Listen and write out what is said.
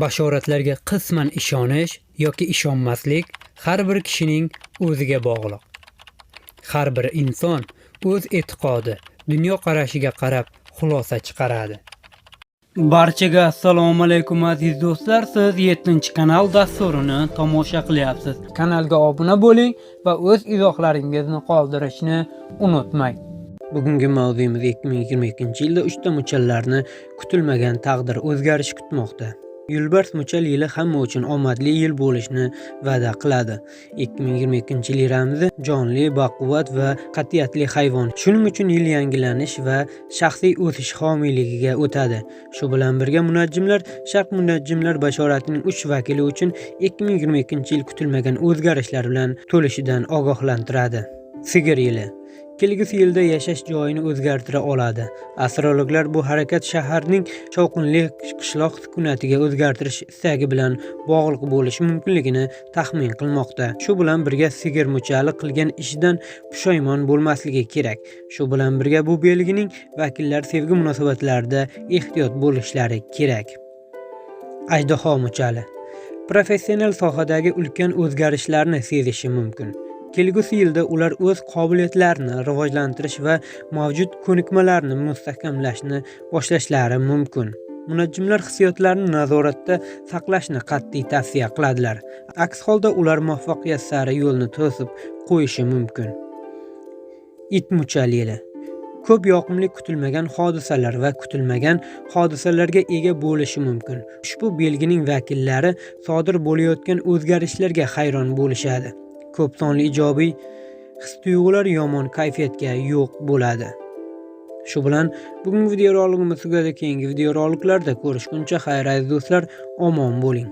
Bashoratlarga qisman ishonish yoki ishonmaslik har bir kishining o'ziga bog'liq. Har bir inson o'z e'tiqodi, dunyoqarashiga qarab xulosa chiqaradi. Barchaga assalomu alaykum aziz do'stlar. Siz 7-kanal dasturini tomosha qilyapsiz. Kanalga obuna bo'ling va o'z izohlaringizni qoldirishni unutmang. Bugungi mavzuimiz 2022-yilda 3 ta muchallarni kutilmagan taqdir o'zgarishi kutmoqda. Yo'lbars muchal yili hamma uchun omadli yil bo'lishini va'da qiladi. 2022-yil ramzi jonli, baquvvat va qat'iyatli hayvon. Shuning uchun yil yangilanish va shaxsiy o'sish homiyligiga o'tadi. Shu bilan birga munajjimlar Sharq munajjimlar bashoratining 3 vakili uchun 2022-yil kutilmagan o'zgarishlar bilan to'lishidan ogohlantiradi. Sigir yili kelgusi yilda yashash joyini o'zgartira oladi. Astrologlar bu harakat shaharning shovqinli qishloq sukunatiga o'zgartirish istagi bilan bog'liq bo'lishi mumkinligini taxmin qilmoqda. Shu bilan birga sigir muchali qilgan ishidan pushaymon bo'lmasligi kerak. Shu bilan birga bu belgining vakillari sevgi munosabatlarida ehtiyot bo'lishlari kerak. Ajdaho muchali professional sohadagi ulkan o'zgarishlarni sezishi mumkin. Kelgusi yilda ular o'z qobiliyatlarini rivojlantirish va mavjud ko'nikmalarni mustahkamlashni boshlashlari mumkin. Munajjimlar hissiyotlarni nazoratda saqlashni qat'iy tavsiya qiladilar. Aks holda ular muvaffaqiyat sari yo'lni to'sib qo'yishi mumkin. It muchal yili ko'p yoqimli kutilmagan hodisalar va kutilmagan hodisalarga ega bo'lishi mumkin. Ushbu belgining vakillari sodir bo'layotgan o'zgarishlarga hayron bo'lishadi. Ko'p sonli ijobiy his-tuyg'ular yomon kayfiyatga yo'q bo'ladi. Shu bilan bugungi videorolikimiz tugadi. Keyingi videoroliklarda ko'rishguncha xayr aziz do'stlar, omon bo'ling.